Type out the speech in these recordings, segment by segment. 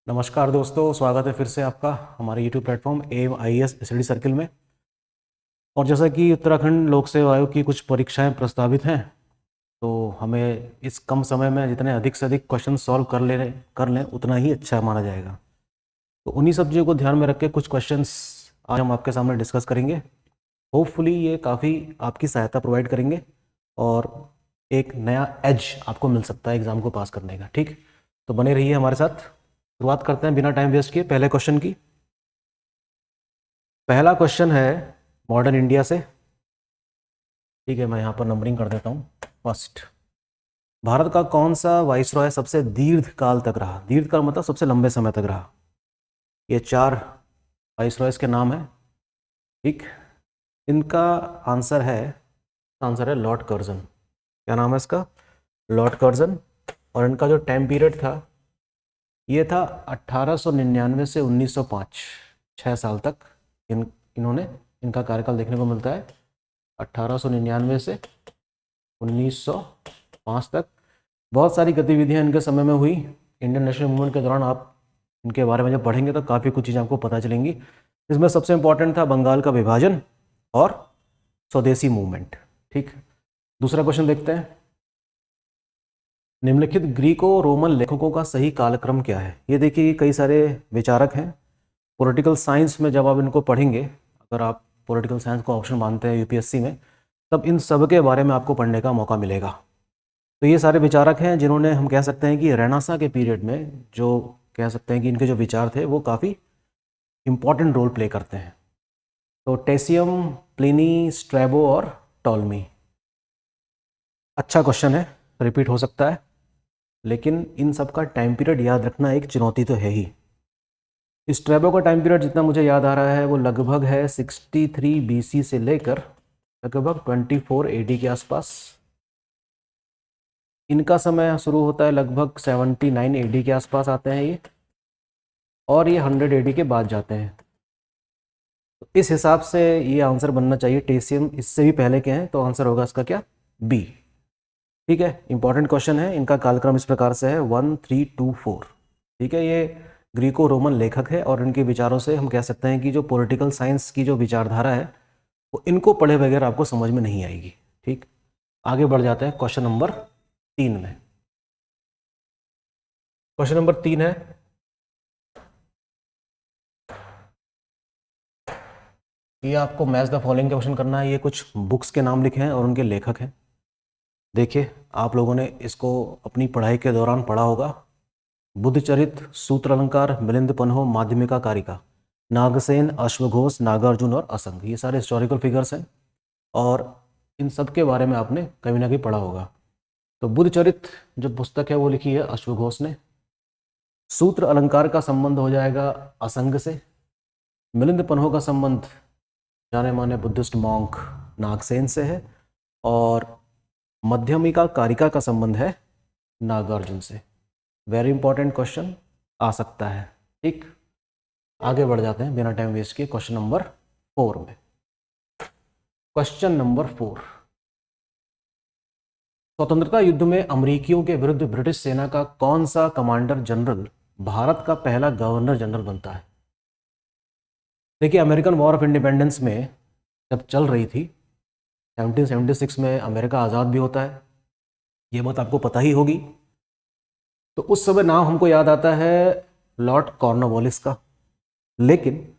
नमस्कार दोस्तों, स्वागत है फिर से आपका हमारे YouTube platform M I S study circle में। और जैसा कि उत्तराखंड लोक सेवा आयोग की कुछ परीक्षाएं प्रस्तावित हैं, तो हमें इस कम समय में जितने अधिक से अधिक क्वेश्चन सॉल्व कर लें उतना ही अच्छा माना जाएगा। तो उन्हीं सब चीज़ों को ध्यान में रख के कुछ क्वेश्चंस आज हम आपके सामने डिस्कस करेंगे। होपफुली ये काफ़ी आपकी सहायता प्रोवाइड करेंगे और एक नया एज आपको मिल सकता है एग्ज़ाम को पास करने का। ठीक, तो बने रहिए हमारे साथ। शुरुआत करते हैं बिना टाइम वेस्ट किए पहले क्वेश्चन की। पहला क्वेश्चन है मॉडर्न इंडिया से। ठीक है, मैं यहाँ पर नंबरिंग कर देता हूँ। फर्स्ट, भारत का कौन सा वाइसरॉय सबसे दीर्घ काल तक रहा? दीर्घ काल मतलब सबसे लंबे समय तक रहा। ये 4 वाइसरॉयस के नाम है। ठीक, इनका आंसर है लॉर्ड कर्जन। क्या नाम है इसका? Lord Curzon. और इनका जो टाइम पीरियड था ये था 1899 से 1905, 6 साल तक इन्होंने इनका कार्यकाल देखने को मिलता है। 1899 से 1905 तक बहुत सारी गतिविधियां इनके समय में हुई। इंडियन नेशनल मूवमेंट के दौरान आप इनके बारे में जब पढ़ेंगे तो काफ़ी कुछ चीज़ें आपको पता चलेंगी। इसमें सबसे इंपॉर्टेंट था बंगाल का विभाजन और स्वदेशी मूवमेंट। ठीक, दूसरा क्वेश्चन देखते हैं। निम्नलिखित ग्रीको रोमन लेखकों का सही कालक्रम क्या है? ये देखिए, कई सारे विचारक हैं। पॉलिटिकल साइंस में जब आप इनको पढ़ेंगे, अगर आप पॉलिटिकल साइंस को ऑप्शन मानते हैं यूपीएससी में, तब इन सब के बारे में आपको पढ़ने का मौका मिलेगा। तो ये सारे विचारक हैं जिन्होंने, हम कह सकते हैं कि रेनेसां के पीरियड में, जो कह सकते हैं कि इनके जो विचार थे वो काफ़ी इम्पॉर्टेंट रोल प्ले करते हैं। तो टेसियम, प्लिनी, स्ट्रैबो और टॉलमी। अच्छा क्वेश्चन है, रिपीट हो सकता है, लेकिन इन सब का टाइम पीरियड याद रखना एक चुनौती तो है ही। स्ट्रैबो का टाइम पीरियड जितना मुझे याद आ रहा है वो लगभग है 63 बीसी से लेकर लगभग 24 एडी के आसपास। इनका समय शुरू होता है लगभग 79 एडी के आसपास आते हैं ये, और ये 100 एडी के बाद जाते हैं। तो इस हिसाब से ये आंसर बनना चाहिए। टेसियम इससे भी पहले के हैं, तो आंसर होगा इसका क्या? बी। ठीक है, इंपॉर्टेंट क्वेश्चन है। इनका कालक्रम इस प्रकार से है 1324। ठीक है, ये ग्रीको रोमन लेखक है और इनके विचारों से हम कह सकते हैं कि जो पॉलिटिकल साइंस की जो विचारधारा है वो इनको पढ़े बगैर आपको समझ में नहीं आएगी। ठीक, आगे बढ़ जाते हैं क्वेश्चन नंबर 3 में। क्वेश्चन नंबर 3 है, ये आपको मैच द फॉलोइंग का क्वेश्चन करना है। ये कुछ बुक्स के नाम लिखे हैं और उनके लेखक हैं। देखिए, आप लोगों ने इसको अपनी पढ़ाई के दौरान पढ़ा होगा। बुद्धचरित, सूत्र अलंकार, मिलिंद पन्हो, माध्यमिका कारिका, नागसेन, अश्वघोष, नागार्जुन और असंग, ये सारे हिस्टोरिकल फिगर्स हैं और इन सब के बारे में आपने कहीं ना कहीं पढ़ा होगा। तो बुद्धचरित जो पुस्तक है वो लिखी है अश्वघोष ने। सूत्र अलंकार का संबंध हो जाएगा असंग से। मिलिंद पन्हो का संबंध जाने माने बुद्धिस्ट मॉन्क नागसेन से है। और मध्यमिका कारिका का संबंध है नागार्जुन से। वेरी इंपॉर्टेंट क्वेश्चन आ सकता है। ठीक, आगे बढ़ जाते हैं बिना टाइम वेस्ट किए क्वेश्चन नंबर 4 में। क्वेश्चन नंबर 4, स्वतंत्रता युद्ध में अमेरिकियों के विरुद्ध ब्रिटिश सेना का कौन सा कमांडर जनरल भारत का पहला गवर्नर जनरल बनता है? देखिए, अमेरिकन वॉर ऑफ इंडिपेंडेंस में जब चल रही थी 1776 में, अमेरिका आज़ाद भी होता है, ये बात आपको पता ही होगी। तो उस समय नाम हमको याद आता है लॉर्ड कॉर्नवालिस का। लेकिन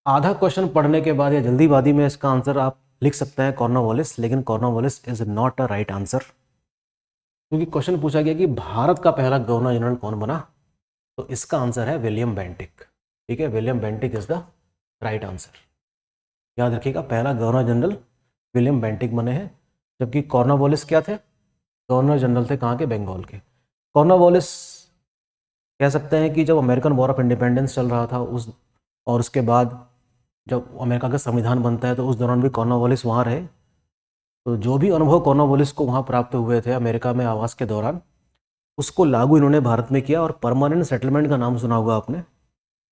आधा क्वेश्चन पढ़ने के बाद या जल्दीबाजी में इसका आंसर आप लिख सकते हैं कॉर्नवालिस, लेकिन Cornwallis is not a right answer, क्योंकि क्वेश्चन पूछा गया कि भारत का पहला गवर्नर जनरल कौन बना, तो इसका आंसर है विलियम बेंटिक। ठीक है, William Bentinck is the right answer. याद रखिएगा, पहला गवर्नर जनरल विलियम बेंटिक बने हैं, जबकि कॉर्नवालिस क्या थे? गवर्नर जनरल थे कहाँ के? बंगाल के। कॉर्नवालिस कह सकते हैं कि जब अमेरिकन वॉर ऑफ इंडिपेंडेंस चल रहा था और उसके बाद जब अमेरिका का संविधान बनता है तो उस दौरान भी कॉर्नवालिस वहाँ रहे। तो जो भी अनुभव कॉर्नवालिस को वहाँ प्राप्त हुए थे अमेरिका में आवास के दौरान, उसको लागू इन्होंने भारत में किया। और परमानेंट सेटलमेंट का नाम सुना होगा आपने,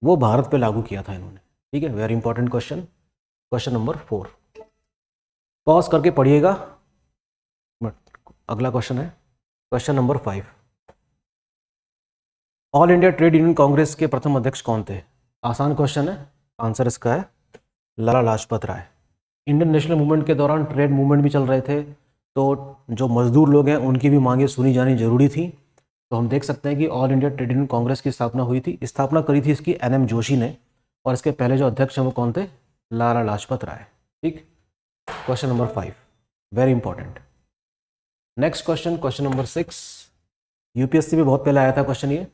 वो भारत पे लागू किया था इन्होंने। ठीक है, very important question. Question number 4 pause करके पढ़िएगा। अगला क्वेश्चन है question number 5। All India trade union Congress के प्रथम अध्यक्ष कौन थे? आसान क्वेश्चन है, आंसर इसका है Lala Lajpat Rai. Indian national movement के दौरान ट्रेड मूवमेंट भी चल रहे थे, तो जो मजदूर लोग हैं उनकी भी मांगें सुनी जानी जरूरी थी। तो हम देख सकते हैं कि all India trade union Congress की स्थापना हुई थी। स्थापना करी थी इसकी एनएम जोशी ने, और इसके पहले जो अध्यक्ष हैं वो कौन थे? लाला लाजपत राय। ठीक, question number 5 very important. Next question, question number 6, UPSC में बहुत पहले आया था क्वेश्चन ये।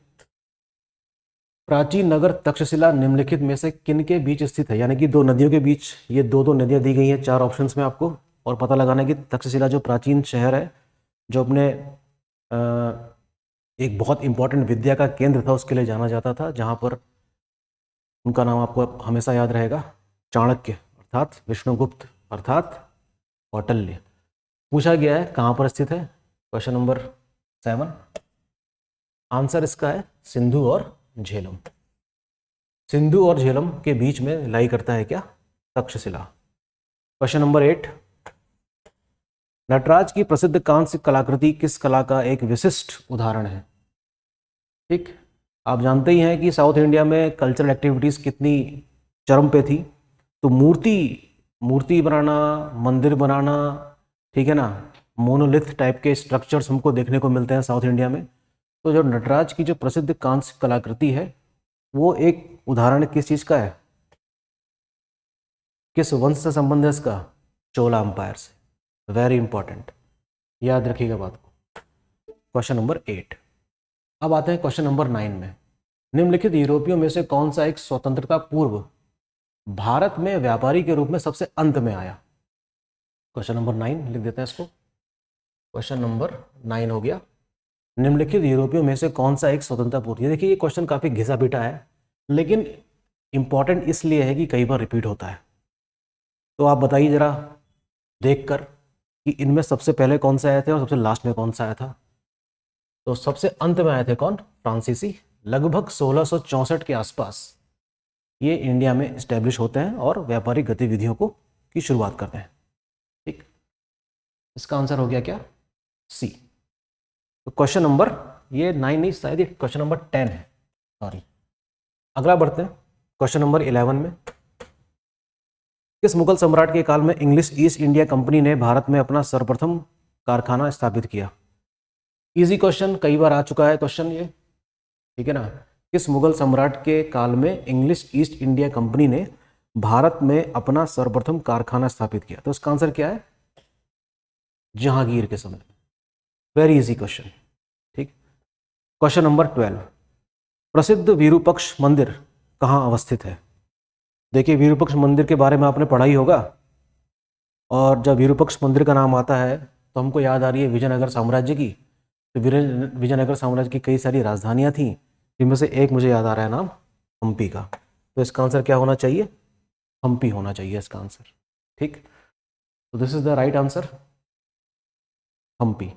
प्राचीन नगर तक्षशिला निम्नलिखित में से किन के बीच स्थित है? यानी कि दो नदियों के बीच, ये दो नदियां दी गई हैं 4 ऑप्शंस में आपको, और पता लगाना है कि तक्षशिला जो प्राचीन शहर है, जो अपने एक बहुत इंपॉर्टेंट विद्या का केंद्र था, उसके लिए जाना जाता था, जहाँ पर उनका नाम आपको हमेशा याद रहेगा, चाणक्य अर्थात विष्णुगुप्त अर्थात कौटिल्य। पूछा गया है कहाँ पर स्थित है? क्वेश्चन नंबर 7, आंसर इसका है सिंधु और झेलम। सिंधु और झेलम के बीच में लाई करता है क्या? तक्षशिला। क्वेश्चन नंबर 8, नटराज की प्रसिद्ध कांस्य कलाकृति किस कला का एक विशिष्ट उदाहरण है? ठीक, आप जानते ही हैं कि साउथ इंडिया में कल्चरल एक्टिविटीज कितनी चरम पे थी, तो मूर्ति बनाना, मंदिर बनाना, ठीक है ना, मोनोलिथ टाइप के स्ट्रक्चर्स हमको देखने को मिलते हैं साउथ इंडिया में। तो जो नटराज की जो प्रसिद्ध कांस्य कलाकृति है, वो एक उदाहरण किस चीज का है? किस वंश से संबंध है इसका? चोला अंपायर से। वेरी इंपॉर्टेंट, याद रखिएगा बात को। Question number 8। अब आते हैं क्वेश्चन नंबर 9 में। निम्नलिखित यूरोपियों में से कौन सा एक स्वतंत्रता पूर्व भारत में व्यापारी के रूप में सबसे अंत में आया? क्वेश्चन नंबर 9 लिख देते हैं इसको। क्वेश्चन नंबर 9 हो गया, निम्नलिखित यूरोपियों में से कौन सा एक स्वतंत्रता पूर्व। देखिए ये क्वेश्चन काफी घिसा पीटा है, लेकिन इंपॉर्टेंट इसलिए है कि कई बार रिपीट होता है। तो आप बताइए जरा देखकर कि इनमें सबसे पहले कौन सा आए थे और सबसे लास्ट में कौन सा आया था। तो सबसे अंत में आए थे कौन? फ्रांसीसी। लगभग 1664 के आसपास ये इंडिया में स्टैब्लिश होते हैं और व्यापारिक गतिविधियों की शुरुआत करते हैं। ठीक, इसका आंसर हो गया क्या? सी। तो क्वेश्चन नंबर, ये 9 नहीं, शायद ये क्वेश्चन नंबर 10 है, सॉरी। अगला बढ़ते हैं क्वेश्चन नंबर 11 में। किस मुगल सम्राट के काल में इंग्लिश ईस्ट इंडिया कंपनी ने भारत में अपना सर्वप्रथम कारखाना स्थापित किया? इजी क्वेश्चन, कई बार आ चुका है क्वेश्चन ये, ठीक है ना। किस मुगल सम्राट के काल में इंग्लिश ईस्ट इंडिया कंपनी ने भारत में अपना सर्वप्रथम कारखाना स्थापित किया? तो इसका आंसर क्या है? जहांगीर के समय। Very easy question. ठीक, क्वेश्चन नंबर 12, प्रसिद्ध विरूपक्ष मंदिर कहाँ अवस्थित है? देखिए विरूपक्ष मंदिर के बारे में आपने पढ़ा ही होगा, और जब विरूपक्ष मंदिर का नाम आता है तो हमको याद आ रही है विजयनगर साम्राज्य की। तो विजयनगर साम्राज्य की कई सारी राजधानियां थी, जिनमें से एक मुझे याद आ रहा है नाम, हम्पी का। तो इसका आंसर क्या होना चाहिए? हम्पी होना चाहिए इसका आंसर। ठीक, तो this is the right answer, Hampi.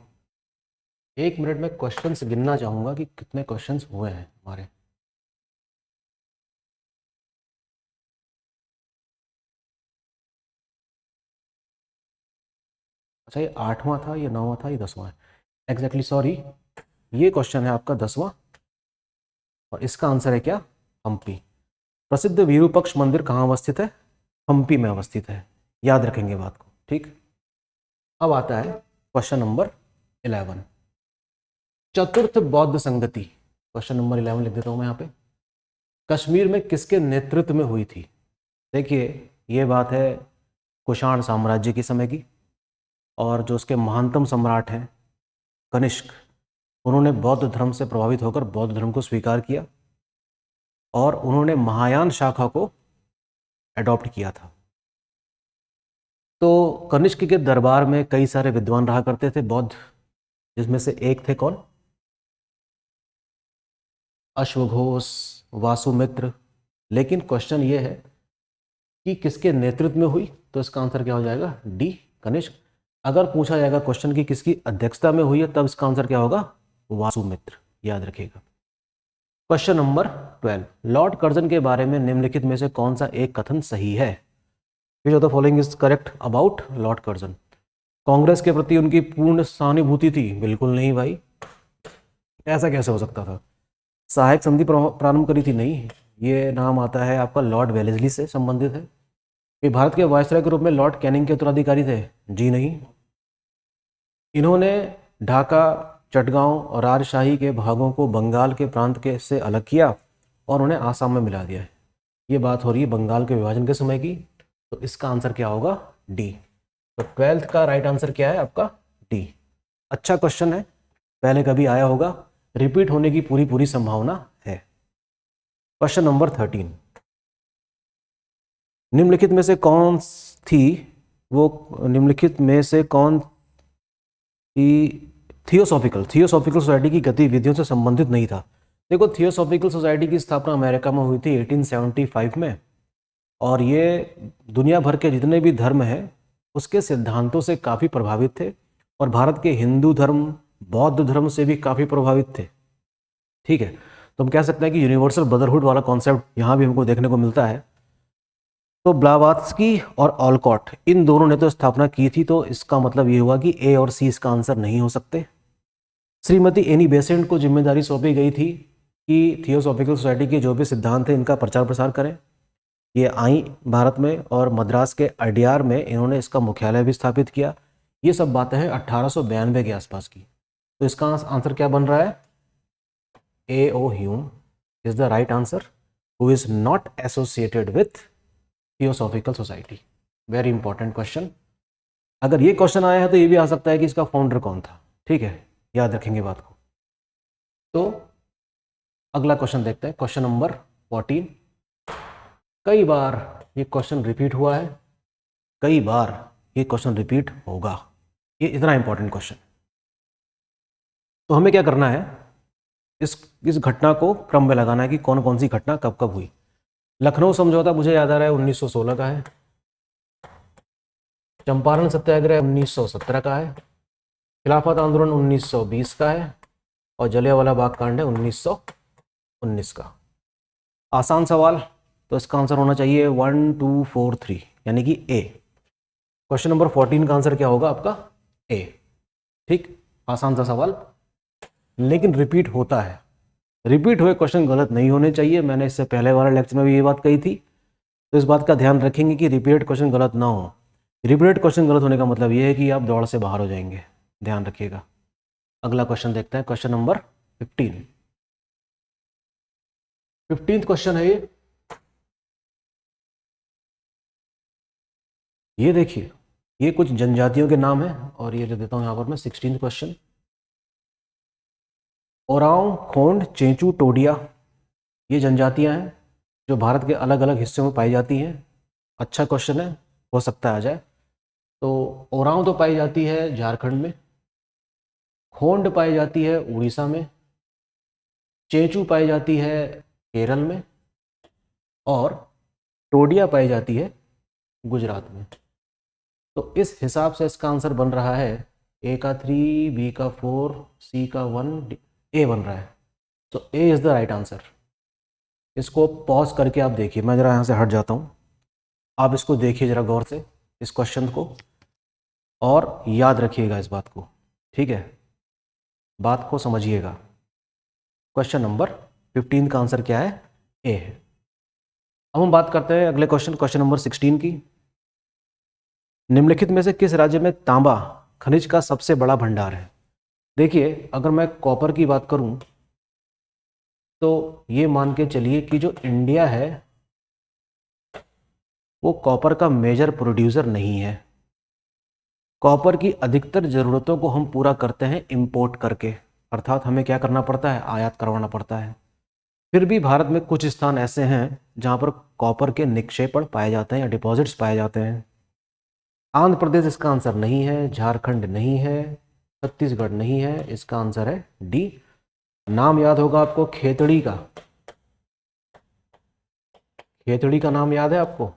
1 minute में क्वेश्चंस गिनना चाहूंगा कि कितने क्वेश्चंस हुए हैं हमारे। अच्छा, ये 8वां था, ये 9वां था, ये 10वां है एग्जैक्टली, सॉरी। ये क्वेश्चन है आपका 10वां, और इसका आंसर है क्या? हम्पी। प्रसिद्ध विरूपक्ष मंदिर कहाँ अवस्थित है? हम्पी में अवस्थित है, याद रखेंगे बात को। ठीक, अब आता है क्वेश्चन नंबर 11, चतुर्थ बौद्ध संगति। क्वेश्चन नंबर 11 लिख देता हूं मैं यहाँ पे। कश्मीर में किसके नेतृत्व में हुई थी? देखिए ये बात है कुषाण साम्राज्य के समय की, और जो उसके महानतम सम्राट हैं कनिष्क, उन्होंने बौद्ध धर्म से प्रभावित होकर बौद्ध धर्म को स्वीकार किया, और उन्होंने महायान शाखा को एडॉप्ट किया था। तो कनिष्क के दरबार में कई सारे विद्वान रहा करते थे बौद्ध, जिसमें से एक थे कौन? अश्वघोष, वासुमित्र। लेकिन क्वेश्चन ये है कि किसके नेतृत्व में हुई? तो इसका आंसर क्या हो जाएगा? डी, कनिष्क। अगर पूछा जाएगा क्वेश्चन की किसकी अध्यक्षता में हुई है, तब इसका आंसर क्या होगा? वासुमित्र, याद रखिएगा। क्वेश्चन नंबर 12, लॉर्ड कर्जन के बारे में निम्नलिखित में से कौन सा एक कथन सही है? Which of the following is correct about Lord Curzon? Congress के प्रति उनकी पूर्ण सहानुभूति थी? बिल्कुल नहीं भाई, ऐसा कैसे हो सकता था। सहायक संधि प्रारंभ करी थी? नहीं, ये नाम आता है आपका लॉर्ड वेलेस्ली से संबंधित है। ये भारत के वायसराय के रूप में लॉर्ड कैनिंग के उत्तराधिकारी थे? जी नहीं। इन्होंने ढाका, चटगांव और राजशाही के भागों को बंगाल के प्रांत के से अलग किया और उन्हें आसाम में मिला दिया है। ये बात हो रही है बंगाल के विभाजन के समय की, तो इसका आंसर क्या होगा? डी। तो 12th का राइट आंसर क्या है आपका? डी। अच्छा क्वेश्चन है, पहले कभी आया होगा, रिपीट होने की पूरी पूरी संभावना है। क्वेश्चन नंबर 13, निम्नलिखित में से कौन थी वो निम्नलिखित में से कौन थियोसॉफिकल सोसाइटी की गतिविधियों से संबंधित नहीं था? देखो, थियोसॉफिकल सोसाइटी की स्थापना अमेरिका में हुई थी 1875 में, और ये दुनिया भर के जितने भी धर्म हैं उसके सिद्धांतों से काफ़ी प्रभावित थे, और भारत के हिंदू धर्म, बौद्ध धर्म से भी काफ़ी प्रभावित थे। ठीक है, तो हम कह सकते हैं कि यूनिवर्सल ब्रदरहुड वाला कॉन्सेप्ट यहाँ भी हमको देखने को मिलता है। तो ब्लावात्स्की और ऑलकॉट इन दोनों ने तो स्थापना की थी, तो इसका मतलब ये हुआ कि ए और सी इसका आंसर नहीं हो सकते। श्रीमती एनी बेसेंट को जिम्मेदारी सौंपी गई थी कि थियोसॉफिकल सोसाइटी के जो भी सिद्धांत हैं इनका प्रचार प्रसार करें। ये आई भारत में, और मद्रास के अड्यार में इन्होंने इसका मुख्यालय भी स्थापित किया। ये सब बातें हैं 1892 के आसपास की। तो इसका आंसर क्या बन रहा है? A O Hume is the right answer, who is not associated with theosophical society. Very important question. अगर ये क्वेश्चन आया है तो ये भी आ सकता है कि इसका फाउंडर कौन था। ठीक है, याद रखेंगे बात को। तो अगला क्वेश्चन देखते हैं, क्वेश्चन नंबर 14। कई बार ये क्वेश्चन रिपीट हुआ है, कई बार ये क्वेश्चन रिपीट होगा, ये इतना इंपॉर्टेंट क्वेश्चन। तो हमें क्या करना है, इस घटना को क्रम में लगाना है कि कौन कौन सी घटना कब कब हुई। लखनऊ समझौता मुझे याद आ रहा है 1916 का है, चंपारण सत्याग्रह 1917 का है, खिलाफत आंदोलन 1920 का है, और जलियांवाला बाग कांड है 1919 का। आसान सवाल, तो इसका आंसर होना चाहिए 1 2 4 3, यानी कि ए। क्वेश्चन नंबर 14 का आंसर क्या होगा आपका? ए। ठीक, आसान सा सवाल, लेकिन रिपीट होता है। रिपीट हुए क्वेश्चन गलत नहीं होने चाहिए, मैंने इससे पहले वाले लेक्चर में भी ये बात कही थी। तो इस बात का ध्यान रखेंगे कि रिपीटेड क्वेश्चन गलत ना हो। रिपीटेड क्वेश्चन गलत होने का मतलब ये है कि आप दौड़ से बाहर हो जाएंगे, ध्यान रखिएगा। अगला क्वेश्चन देखते हैं, क्वेश्चन नंबर 15। 15th क्वेश्चन है ये देखिए, ये कुछ जनजातियों के नाम है, और ये दे देता हूं यहां पर मैं 16th क्वेश्चन। ओरांव, खोंड, चेंचू, टोडिया, ये जनजातियां हैं जो भारत के अलग अलग हिस्सों में पाई जाती हैं। अच्छा क्वेश्चन है, हो सकता है आ जाए। तो ओरांव तो पाई जाती है झारखंड में, खोंड पाई जाती है उड़ीसा में, चेंचू पाई जाती है केरल में, और टोडिया पाई जाती है गुजरात में। तो इस हिसाब से इसका आंसर बन रहा है ए का 3, बी का 4, सी का 1, ए बन रहा है। तो A is the right answer. इसको पॉज करके आप देखिए, मैं ज़रा यहाँ से हट जाता हूँ, आप इसको देखिए ज़रा गौर से इस क्वेश्चन को, और याद रखिएगा इस बात को। ठीक है, बात को समझिएगा। क्वेश्चन नंबर 15 का आंसर क्या है? ए है। अब हम बात करते हैं अगले क्वेश्चन, क्वेश्चन नंबर 16 की। निम्नलिखित में से किस राज्य में तांबा खनिज का सबसे बड़ा भंडार है? देखिए, अगर मैं कॉपर की बात करूं तो ये मान के चलिए कि जो इंडिया है वो कॉपर का मेजर प्रोड्यूसर नहीं है। कॉपर की अधिकतर ज़रूरतों को हम पूरा करते हैं इंपोर्ट करके, अर्थात हमें क्या करना पड़ता है? आयात करवाना पड़ता है। फिर भी भारत में कुछ स्थान ऐसे हैं जहाँ पर कॉपर के निक्षेपण पाए जाते हैं या डिपॉजिट्स पाए जाते हैं। आंध्र प्रदेश इसका आंसर नहीं है, झारखंड नहीं है, छत्तीसगढ़ नहीं है, इसका आंसर है डी। नाम याद होगा आपको खेतड़ी का, खेतड़ी का नाम याद है आपको?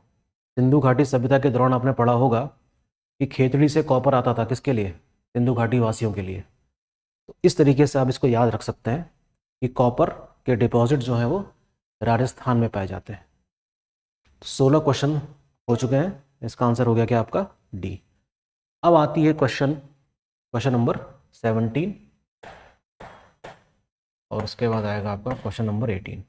सिंधु घाटी सभ्यता के दौरान आपने पढ़ा होगा कि खेतड़ी से कॉपर आता था, किसके लिए? सिंधु घाटी वासियों के लिए। तो इस तरीके से आप इसको याद रख सकते हैं कि कॉपर के डिपॉजिट जो हैं वो राजस्थान में पाए जाते हैं। 16 क्वेश्चन हो चुके हैं, इसका आंसर हो गया क्या आपका? डी। अब आती है क्वेश्चन नंबर 17। और उसके बाद आएगा आपका क्वेश्चन नंबर 18।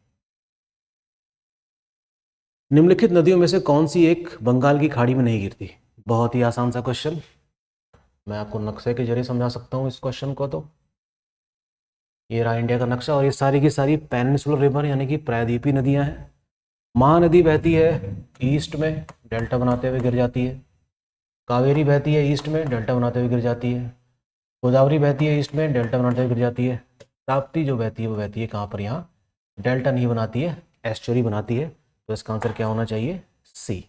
निम्नलिखित नदियों में से कौन सी एक बंगाल की खाड़ी में नहीं गिरती? बहुत ही आसान सा क्वेश्चन, मैं आपको नक्शे के जरिए समझा सकता हूँ इस क्वेश्चन को। तो ये रहा इंडिया का नक्शा, और ये सारी की सारी पेनिनसुलर रिवर यानी कि प्रायद्वीपीय नदियाँ हैं। महानदी बहती है ईस्ट में, डेल्टा बनाते हुए गिर जाती है। कावेरी बहती है ईस्ट में, डेल्टा बनाते हुए गिर जाती है। गोदावरी बहती है ईस्ट में, डेल्टा बनाते हुए गिर जाती है। ताप्ती जो बहती है वो बहती है कहाँ पर? यहाँ डेल्टा नहीं बनाती है, एस्चुरी बनाती है। तो इसका आंसर क्या होना चाहिए? सी।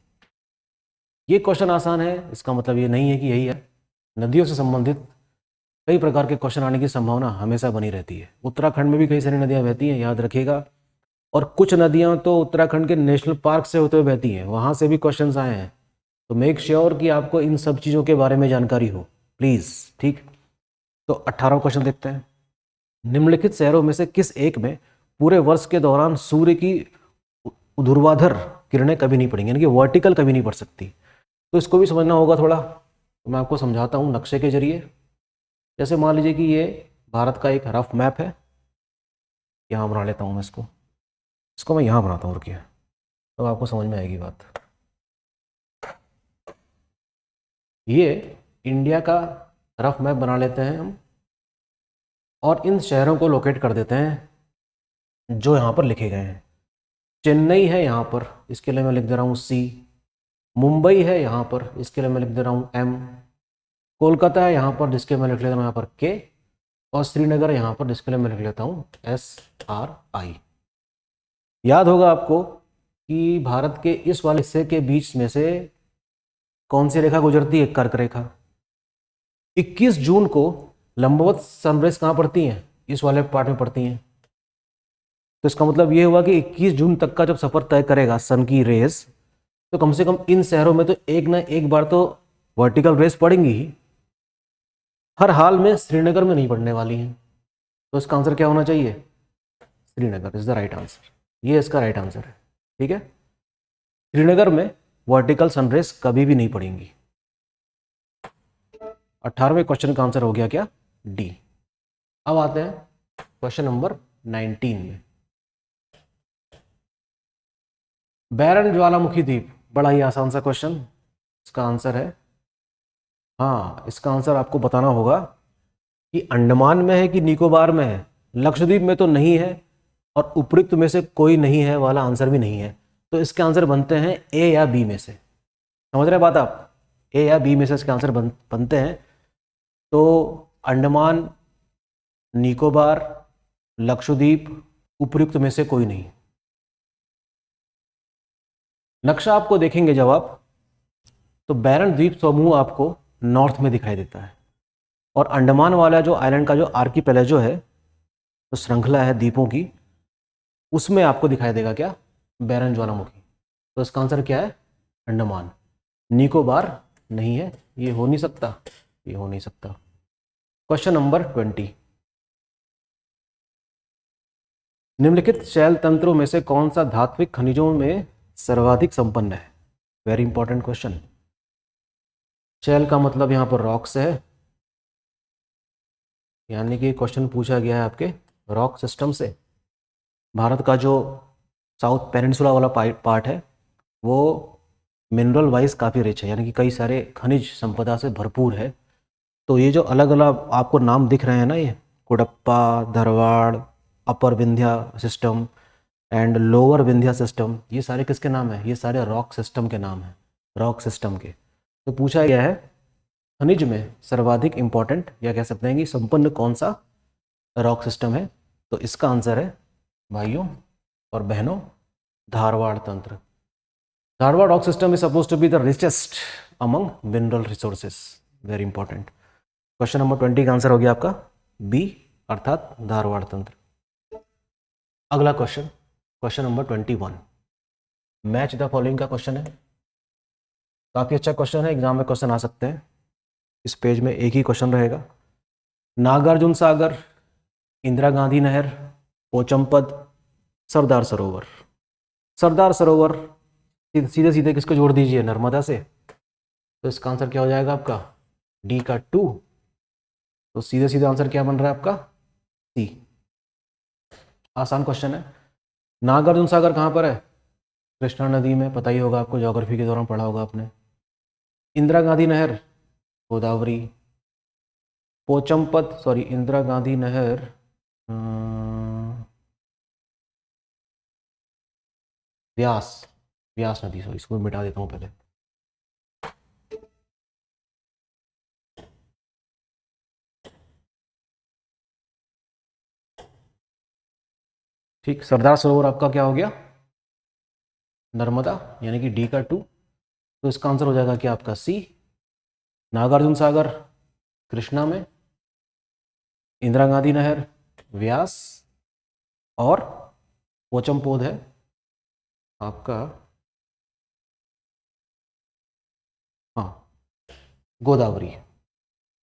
ये क्वेश्चन आसान है, इसका मतलब ये नहीं है कि यही है। नदियों से संबंधित कई प्रकार के क्वेश्चन आने की संभावना हमेशा बनी रहती है। उत्तराखंड में भी कई सारी नदियाँ बहती हैं, याद रखिएगा। और कुछ नदियाँ तो उत्तराखंड के नेशनल पार्क से होते हुए बहती हैं, वहाँ से भी क्वेश्चंस आए हैं। तो मेक श्योर कि आपको इन सब चीज़ों के बारे में जानकारी हो प्लीज़, ठीक। तो 18वां क्वेश्चन देखते हैं। निम्नलिखित शहरों में से किस एक में पूरे वर्ष के दौरान सूर्य की ऊर्ध्वाधर किरणें कभी नहीं पड़ेंगी, यानी कि वर्टिकल कभी नहीं पड़ सकती? तो इसको भी समझना होगा थोड़ा, तो मैं आपको समझाता हूँ नक्शे के जरिए। जैसे मान लीजिए कि ये भारत का एक रफ मैप है, यहाँ बना लेता हूँ मैं इसको मैं यहाँ बनाता हूँ, रुकिए, तो आपको समझ में आएगी बात। ये इंडिया का रफ मैप बना लेते हैं हम, और इन शहरों को लोकेट कर देते हैं जो यहाँ पर लिखे गए हैं। चेन्नई है यहाँ पर, इसके लिए मैं लिख दे रहा हूँ सी। मुंबई है यहाँ पर, इसके लिए मैं लिख दे रहा हूँ एम। कोलकाता है यहाँ पर, जिसके मैं लिख लेता हूँ यहाँ पर के। और श्रीनगर यहाँ पर, जिसके लिए मैं लिख लेता हूँ SRI। याद होगा आपको कि भारत के इस वाले हिस्से के बीच में से कौन सी रेखा गुजरती है? कर्क रेखा। 21 जून को लंबवत सनरेज कहाँ पड़ती हैं? इस वाले पार्ट में पड़ती हैं। तो इसका मतलब ये हुआ कि 21 जून तक का जब सफर तय करेगा सन की रेस, तो कम से कम इन शहरों में तो एक ना एक बार तो वर्टिकल रेस पड़ेंगी ही। हर हाल में श्रीनगर में नहीं पड़ने वाली हैं। तो इसका आंसर क्या होना चाहिए? Srinagar is the right answer. ये इसका राइट आंसर है, ठीक है। श्रीनगर में वर्टिकल सनरेज कभी भी नहीं पड़ेंगी। 18वें क्वेश्चन का आंसर हो गया क्या? डी। अब आते हैं क्वेश्चन नंबर 19 में। बैरन ज्वालामुखी द्वीप, बड़ा ही आसान सा क्वेश्चन। इसका आंसर है, हाँ इसका आंसर आपको बताना होगा कि अंडमान में है कि निकोबार में है। लक्षद्वीप में तो नहीं है, और उपयुक्त में से कोई नहीं है वाला आंसर भी नहीं है। तो इसके आंसर बनते हैं ए या बी में से। समझ रहे बात आप? ए या बी में से इसके आंसर बनते हैं। तो अंडमान, निकोबार, लक्षद्वीप, उपयुक्त में से कोई नहीं। नक्शा आपको देखेंगे जब आप, तो बैरन द्वीप समूह आपको नॉर्थ में दिखाई देता है, और अंडमान वाला जो आइलैंड का जो आर्कीपेलागो है, जो श्रृंखला है द्वीपों की, उसमें आपको दिखाई देगा क्या? बैरन ज्वालामुखी। तो इसका आंसर क्या है? अंडमान। निकोबार नहीं है, ये हो नहीं सकता, ये हो नहीं सकता। Question number 20। निम्नलिखित शैल तंत्रों में से कौन सा धात्विक खनिजों में सर्वाधिक संपन्न है? Very important question. शैल का मतलब यहाँ पर रॉक्स है, यानी कि क्वेश्चन पूछा गया है आपके रॉक सिस्टम से। भारत का जो साउथ पेनिनसुला वाला पार्ट है वो मिनरल वाइज काफ़ी रिच है, यानी कि कई सारे खनिज संपदा से भरपूर है। तो ये जो अलग अलग आपको नाम दिख रहे हैं ना, ये Cuddapah, Dharwar, upper Vindhya system and lower Vindhya system, ये सारे किसके नाम हैं? ये सारे रॉक सिस्टम के नाम हैं, रॉक सिस्टम के। तो पूछा गया है खनिज में सर्वाधिक इंपॉर्टेंट या कह सकते हैं कि संपन्न कौन सा रॉक सिस्टम है? तो इसका आंसर है भाइयों और बहनों, धारवाड़ तंत्र। Dharwad rock system is suppose to be the richest among mineral resources. Very important. Question number 20 का आंसर हो गया आपका बी, अर्थात धारवाड़ तंत्र। अगला question, question number 21, match the following का क्वेश्चन है। काफ़ी अच्छा क्वेश्चन है, एग्जाम में क्वेश्चन आ सकते हैं। इस पेज में एक ही क्वेश्चन रहेगा। नागार्जुन सागर, इंदिरा गांधी नहर, पोचमपद, सरदार सरोवर। सरदार सरोवर सीधे सीधे किसको जोड़ दीजिए? नर्मदा से। तो इसका आंसर क्या हो जाएगा आपका? डी का 2। तो सीधे सीधे आंसर क्या बन रहा है आपका? सी। आसान क्वेश्चन है। नागार्जुन सागर कहाँ पर है? कृष्णा नदी में, पता ही होगा आपको, ज्योग्राफी के दौरान पढ़ा होगा आपने। इंदिरा गांधी नहर, गोदावरी। पोचमपत, सॉरी, इंदिरा गांधी नहर व्यास, व्यास नदी, सॉरी, इसको मिटा देता हूँ पहले। ठीक, सरदार सरोवर आपका क्या हो गया? नर्मदा, यानी कि डी का 2। तो इसका आंसर हो जाएगा क्या आपका? सी। नागार्जुन सागर कृष्णा में, इंदिरा गांधी नहर व्यास, और पोचमपोद है आपका, हाँ, गोदावरी।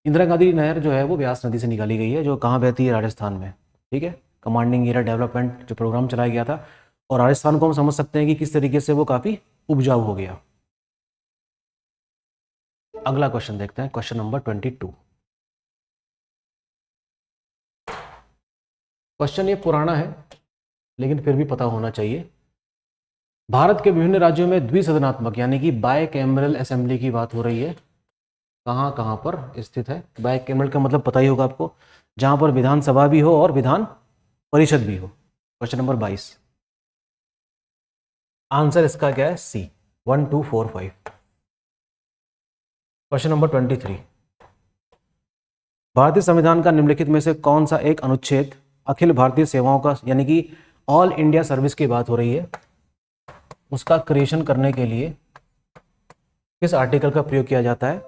इंदिरा गांधी नहर जो है वो व्यास नदी से निकाली गई है, जो कहाँ बहती है? राजस्थान में। ठीक है, कमांडिंग एरिया डेवलपमेंट जो प्रोग्राम चलाया गया था, और राजस्थान को हम समझ सकते हैं कि किस तरीके से वो काफ़ी उपजाऊ हो गया। अगला क्वेश्चन देखते हैं, क्वेश्चन नंबर 22। क्वेश्चन ये पुराना है लेकिन फिर भी पता होना चाहिए। भारत के विभिन्न राज्यों में द्विसदनात्मक यानी कि बाय कैमरल असेंबली की बात हो रही है, कहाँ कहाँ पर स्थित है? बाय कैमरल का मतलब पता ही होगा आपको, जहां पर विधानसभा भी हो और विधान परिषद भी हो। क्वेश्चन नंबर 22, आंसर इसका क्या है? सी, 1 2 4 5। क्वेश्चन नंबर 23, भारतीय संविधान का निम्नलिखित में से कौन सा एक अनुच्छेद अखिल भारतीय सेवाओं का, यानी कि ऑल इंडिया सर्विस की बात हो रही है, उसका क्रिएशन करने के लिए किस आर्टिकल का प्रयोग किया जाता है?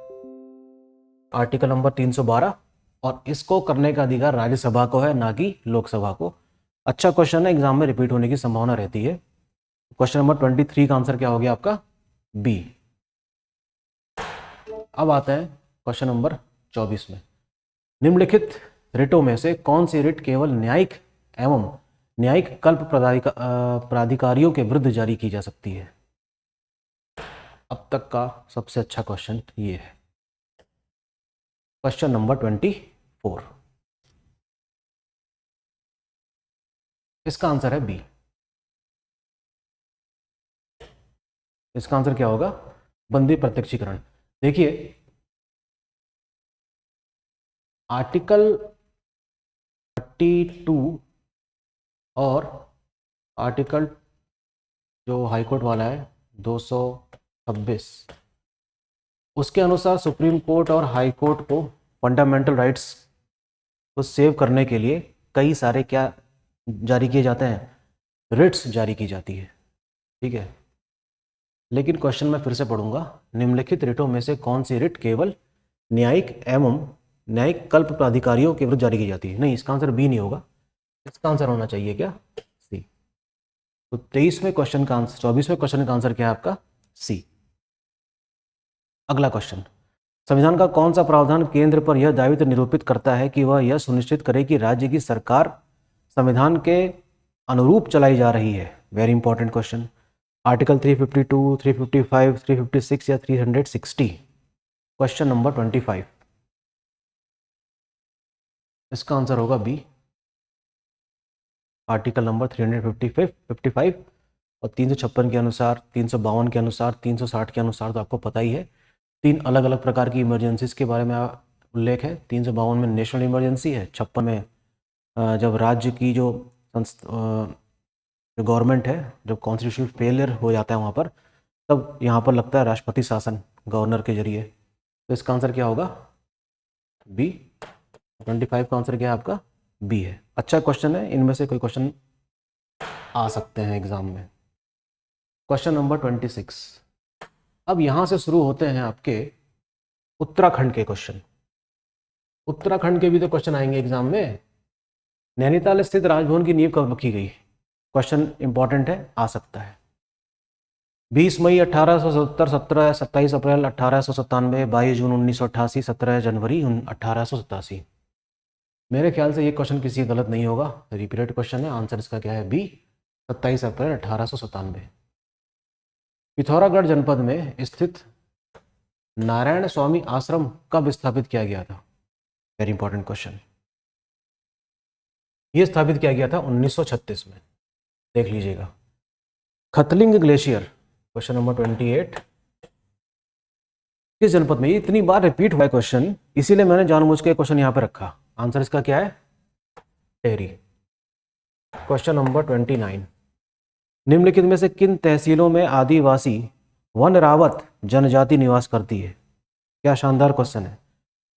आर्टिकल नंबर 312, और इसको करने का अधिकार राज्यसभा को है, ना कि लोकसभा को। अच्छा क्वेश्चन है, एग्जाम में रिपीट होने की संभावना रहती है। क्वेश्चन नंबर 23 का आंसर क्या हो गया आपका? बी। अब आता है क्वेश्चन नंबर 24 में, निम्नलिखित रिटों में से कौन सी रिट केवल न्यायिक एवं न्यायिक कल्प प्राधिकारियों के विरुद्ध जारी की जा सकती है? अब तक का सबसे अच्छा क्वेश्चन ये है, क्वेश्चन नंबर 24। इसका आंसर है बी। इसका आंसर क्या होगा? बंदी प्रत्यक्षीकरण। देखिए, आर्टिकल 32 और आर्टिकल जो हाईकोर्ट वाला है 226, उसके अनुसार सुप्रीम कोर्ट और हाई कोर्ट को फंडामेंटल राइट्स को सेव करने के लिए कई सारे क्या जारी किए जाते हैं? रिट्स जारी की जाती है। ठीक है, लेकिन क्वेश्चन मैं फिर से पढ़ूंगा, निम्नलिखित रिटों में से कौन सी रिट केवल न्यायिक एवं न्यायिक कल्प प्राधिकारियों के विरुद्ध जारी की जाती है? नहीं, इसका आंसर बी नहीं होगा, इसका आंसर होना चाहिए क्या? सी। तो 23वें क्वेश्चन का आंसर, 24वें क्वेश्चन का आंसर क्या है आपका? सी। अगला क्वेश्चन, संविधान का कौन सा प्रावधान केंद्र पर यह दायित्व निरूपित करता है कि वह यह सुनिश्चित करे कि राज्य की सरकार संविधान के अनुरूप चलाई जा रही है? Very important question. आर्टिकल 352, 355, 356 या 360? क्वेश्चन नंबर 25, इसका आंसर होगा बी, आर्टिकल नंबर 355, 55 और 356 के अनुसार, 352 के अनुसार, 360 के अनुसार। तो आपको पता ही है, 3 अलग अलग प्रकार की इमरजेंसीज के बारे में उल्लेख है। 352 में नेशनल इमरजेंसी है, 56 में जब राज्य की जो जो गवर्नमेंट है, जब कॉन्स्टिट्यूशनल फेलियर हो जाता है वहाँ पर, तब यहाँ पर लगता है राष्ट्रपति शासन गवर्नर के जरिए। तो इसका आंसर क्या होगा? बी। 25 का आंसर क्या है आपका? बी है। अच्छा क्वेश्चन है, इनमें से कोई क्वेश्चन आ सकते हैं एग्जाम में। क्वेश्चन नंबर 26, अब यहाँ से शुरू होते हैं आपके उत्तराखंड के क्वेश्चन। उत्तराखंड के भी तो क्वेश्चन आएंगे एग्जाम में। नैनीताल स्थित राजभवन की नींव कब रखी गई? क्वेश्चन इंपॉर्टेंट है, आ सकता है। 20 मई 1870, 27 अप्रैल 1897, 22 जून 1988, 17 जनवरी 1887। मेरे ख्याल से ये क्वेश्चन किसी गलत नहीं होगा, रिपीटेड क्वेश्चन है। आंसर इसका क्या है? बी, 27 अप्रैल 1897। पिथौरागढ़ जनपद में स्थित नारायण स्वामी आश्रम कब स्थापित किया गया था? Very important question. ये स्थापित किया गया था 1936 में, देख लीजिएगा। खतलिंग ग्लेशियर, क्वेश्चन नंबर 28, किस जनपद में? ये इतनी बार रिपीट हुआ है क्वेश्चन, इसीलिए मैंने जानबूझ के क्वेश्चन यहाँ पे रखा। आंसर इसका क्या है? टेहरी। क्वेश्चन नंबर 29, निम्नलिखित में से किन तहसीलों में आदिवासी वनरावत जनजाति निवास करती है? क्या शानदार क्वेश्चन है।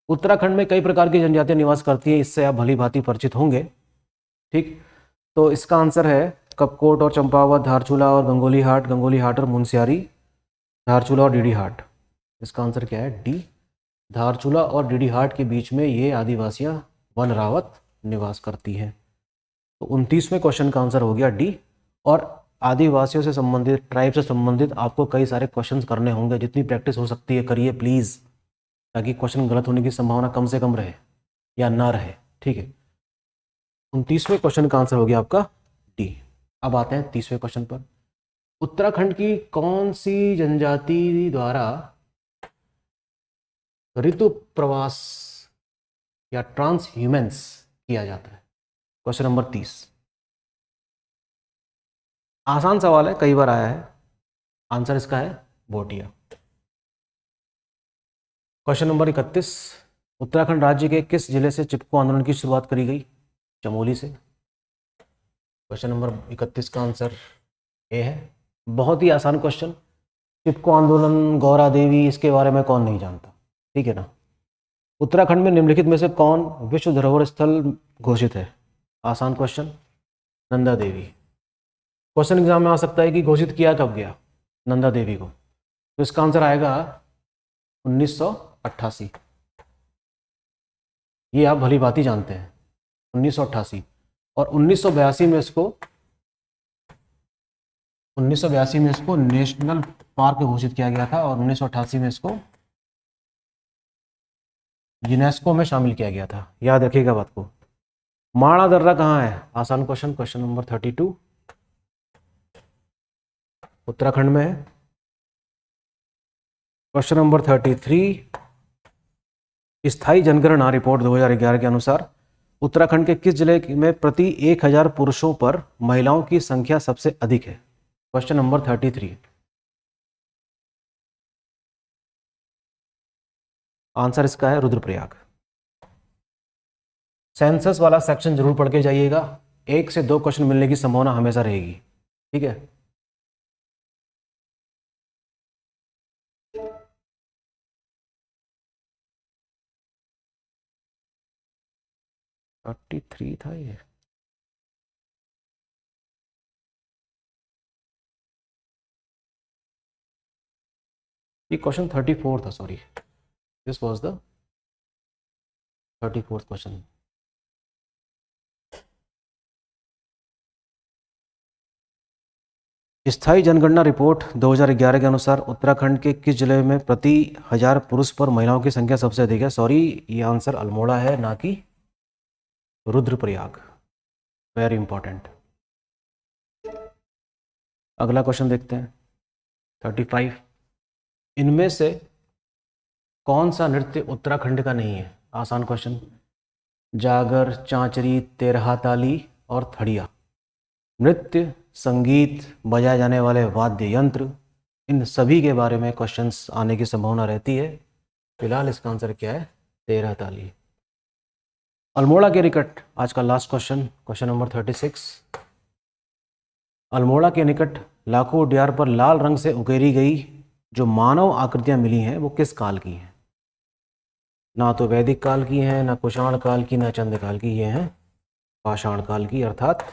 उत्तराखंड में कई प्रकार की जनजातियां निवास करती हैं, इससे आप भली भांति परिचित होंगे। ठीक, तो इसका आंसर है कपकोट और चंपावत, धारचूला और गंगोली हाट और मुनस्यारी, धारचूला और डीडी हाट। इसका आंसर क्या है? डी, धारचूला और डीडी हाट के बीच में ये आदिवासियां वनरावत निवास करती हैं। तो 29वें क्वेश्चन का आंसर हो गया डी। और आदिवासियों से संबंधित, ट्राइब से संबंधित आपको कई सारे क्वेश्चंस करने होंगे, जितनी प्रैक्टिस हो सकती है करिए प्लीज़, ताकि क्वेश्चन गलत होने की संभावना कम से कम रहे या ना रहे। ठीक है, 29वें क्वेश्चन का आंसर हो गया आपका डी। अब आते हैं 30वें क्वेश्चन पर। उत्तराखंड की कौन सी जनजाति द्वारा ऋतु प्रवास या ट्रांसह्यूमेंस किया जाता है? Question number 30। आसान सवाल है, कई बार आया है। आंसर इसका है भोटिया। क्वेश्चन नंबर 31, उत्तराखंड राज्य के किस जिले से चिपको आंदोलन की शुरुआत करी गई? चमोली से। क्वेश्चन नंबर 31 का आंसर ए है। बहुत ही आसान क्वेश्चन। चिपको आंदोलन, गौरा देवी, इसके बारे में कौन नहीं जानता, ठीक है ना। उत्तराखंड में निम्नलिखित में से कौन विश्व धरोहर स्थल घोषित है? आसान question, Nanda Devi. Question exam में आ सकता है कि घोषित किया कब गया नंदा देवी को, तो इसका आंसर आएगा 1988। ये आप भली भांति जानते हैं, 1988। और 1982 में इसको नेशनल पार्क घोषित किया गया था, और 1988 में इसको यूनेस्को में शामिल किया गया था। याद रखिएगा बात को। माणा दर्रा कहाँ है? आसान क्वेश्चन, क्वेश्चन नंबर 32, उत्तराखंड में है। क्वेश्चन नंबर 33, स्थायी जनगणना रिपोर्ट 2011 के अनुसार उत्तराखंड के किस जिले में प्रति 1000 पुरुषों पर महिलाओं की संख्या सबसे अधिक है? Question number 33। आंसर इसका है रुद्रप्रयाग। सेंसस वाला सेक्शन जरूर पढ़ के जाइएगा, 1 से 2 क्वेश्चन मिलने की संभावना हमेशा रहेगी, ठीक है। था ये। ये क्वेश्चन 34 था, sorry, this was the 34th question. स्थायी जनगणना रिपोर्ट 2011 के अनुसार उत्तराखंड के किस जिले में प्रति 1000 पुरुष पर महिलाओं की संख्या सबसे अधिक है? सॉरी, ये आंसर अल्मोड़ा है, ना कि रुद्रप्रयाग। Very important. अगला क्वेश्चन देखते हैं, 35। इनमें से कौन सा नृत्य उत्तराखंड का नहीं है? आसान क्वेश्चन। जागर, चांचरी, तेरहा ताली और थड़िया। नृत्य, संगीत, बजाए जाने वाले वाद्य यंत्र, इन सभी के बारे में क्वेश्चंस आने की संभावना रहती है। फिलहाल इसका आंसर क्या है? तेरहा ताली। अल्मोड़ा के निकट आज का last question, question number 36। Almora के निकट लाखों उड्यार पर लाल रंग से उकेरी गई जो मानव आकृतियां मिली हैं वो किस काल की हैं? ना तो वैदिक काल की हैं, ना कुषाण काल की, ना चंद्र काल की, ये हैं पाषाण काल की, अर्थात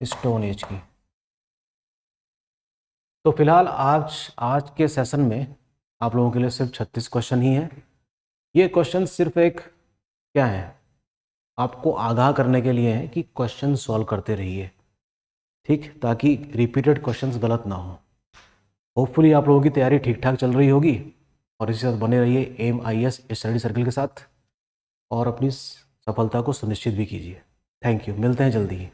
स्टोन एज की। तो फिलहाल आज के सेशन में आप लोगों के लिए सिर्फ 36 क्वेश्चन ही हैं। ये क्वेश्चन सिर्फ एक क्या है, आपको आगाह करने के लिए है कि क्वेश्चन सॉल्व करते रहिए, ठीक, ताकि रिपीटेड क्वेश्चंस गलत ना हो। होपफुली आप लोगों की तैयारी ठीक ठाक चल रही होगी, और इसी साथ बने रहिए AIMS स्टडी सर्कल के साथ, और अपनी सफलता को सुनिश्चित भी कीजिए। थैंक यू, मिलते हैं जल्दी ही।